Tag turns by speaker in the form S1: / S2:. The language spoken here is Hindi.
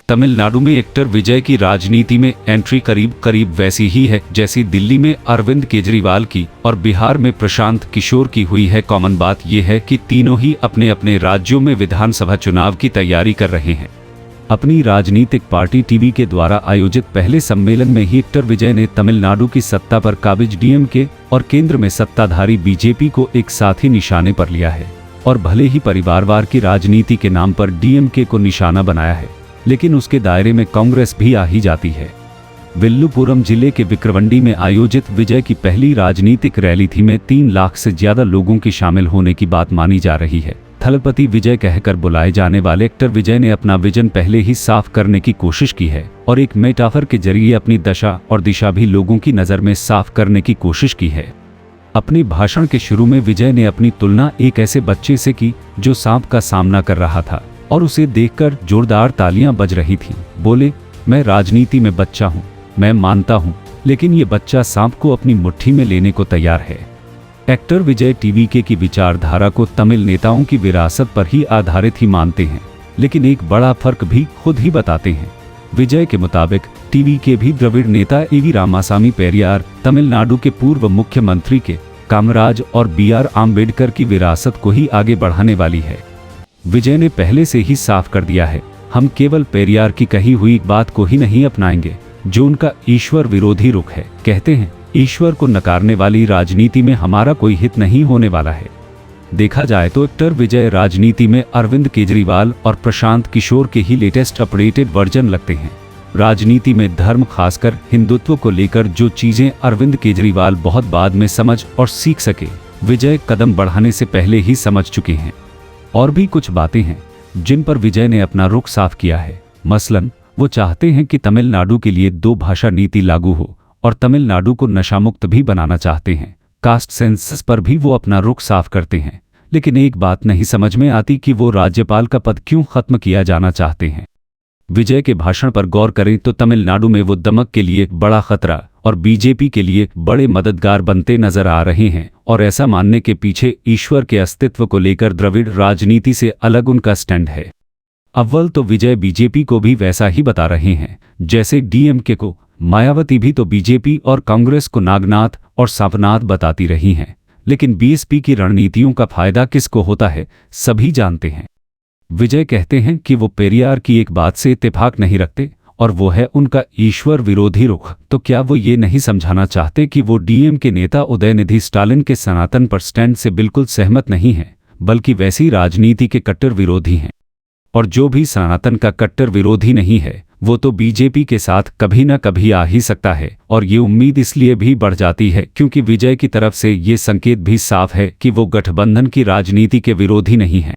S1: तमिलनाडु में एक्टर विजय की राजनीति में एंट्री करीब करीब वैसी ही है जैसी दिल्ली में अरविंद केजरीवाल की और बिहार में प्रशांत किशोर की हुई है। कॉमन बात यह है कि तीनों ही अपने अपने राज्यों में विधानसभा चुनाव की तैयारी कर रहे हैं। अपनी राजनीतिक पार्टी टीवी के द्वारा आयोजित पहले सम्मेलन में ही एक्टर विजय ने तमिलनाडु की सत्ता पर काबिज डीएमके और केंद्र में सत्ताधारी बीजेपी को एक साथ ही निशाने पर लिया है और भले ही परिवारवाद की राजनीति के नाम पर डीएमके को निशाना बनाया है, लेकिन उसके दायरे में कांग्रेस भी आ ही जाती है। विल्लुपुरम जिले के विक्रवंडी में आयोजित विजय की पहली राजनीतिक रैली थी में 3 लाख से ज्यादा लोगों की शामिल होने की बात मानी जा रही है। थलपति विजय कहकर बुलाए जाने वाले एक्टर विजय ने अपना विजन पहले ही साफ करने की कोशिश की है और एक मेटाफर के जरिए अपनी दशा और दिशा भी लोगों की नज़र में साफ करने की कोशिश की है। अपने भाषण के शुरू में विजय ने अपनी तुलना एक ऐसे बच्चे से की जो सांप का सामना कर रहा था और उसे देखकर जोरदार तालियां बज रही थीं। बोले, मैं राजनीति में बच्चा हूं, मैं मानता हूं, लेकिन ये बच्चा सांप को अपनी मुट्ठी में लेने को तैयार है। एक्टर विजय टीवीके की विचारधारा को तमिल नेताओं की विरासत पर ही आधारित ही मानते हैं, लेकिन एक बड़ा फर्क भी खुद ही बताते हैं। विजय के मुताबिक टीवीके भी द्रविड़ नेता एवी रामासामी पेरियार, तमिलनाडु के पूर्व मुख्यमंत्री के कामराज और बीआर आम्बेडकर की विरासत को ही आगे बढ़ाने वाली है। विजय ने पहले से ही साफ कर दिया है, हम केवल पेरियार की कही हुई बात को ही नहीं अपनाएंगे जो उनका ईश्वर विरोधी रुख है। कहते हैं, ईश्वर को नकारने वाली राजनीति में हमारा कोई हित नहीं होने वाला है। देखा जाए तो एक्टर विजय राजनीति में अरविंद केजरीवाल और प्रशांत किशोर के ही लेटेस्ट अपडेटेड वर्जन लगते हैं। राजनीति में धर्म, खासकर हिंदुत्व को लेकर जो चीजें अरविंद केजरीवाल बहुत बाद में समझ और सीख सके, विजय कदम बढ़ाने से पहले ही समझ चुके हैं। और भी कुछ बातें हैं जिन पर विजय ने अपना रुख साफ किया है। मसलन वो चाहते हैं कि तमिलनाडु के लिए 2 भाषा नीति लागू हो और तमिलनाडु को नशामुक्त भी बनाना चाहते हैं। कास्ट सेंसस पर भी वो अपना रुख साफ करते हैं, लेकिन एक बात नहीं समझ में आती कि वो राज्यपाल का पद क्यों खत्म किया जाना चाहते हैं। विजय के भाषण पर गौर करें तो तमिलनाडु में वो दमक के लिए बड़ा खतरा और बीजेपी के लिए बड़े मददगार बनते नजर आ रहे हैं और ऐसा मानने के पीछे ईश्वर के अस्तित्व को लेकर द्रविड़ राजनीति से अलग उनका स्टैंड है। अव्वल तो विजय बीजेपी को भी वैसा ही बता रहे हैं जैसे डीएमके को। मायावती भी तो बीजेपी और कांग्रेस को नागनाथ और सांपनाथ बताती रही हैं, लेकिन बीएसपी की रणनीतियों का फायदा किसको होता है सभी जानते हैं। विजय कहते हैं कि वो पेरियार की एक बात से इत्तेफाक नहीं रखते और वो है उनका ईश्वर विरोधी रुख। तो क्या वो ये नहीं समझाना चाहते कि वो डीएम के नेता उदयनिधि स्टालिन के सनातन पर स्टैंड से बिल्कुल सहमत नहीं हैं, बल्कि वैसी राजनीति के कट्टर विरोधी हैं। और जो भी सनातन का कट्टर विरोधी नहीं है वो तो बीजेपी के साथ कभी न कभी आ ही सकता है। और ये उम्मीद इसलिए भी बढ़ जाती है क्योंकि विजय की तरफ से ये संकेत भी साफ है कि वो गठबंधन की राजनीति के विरोधी नहीं है।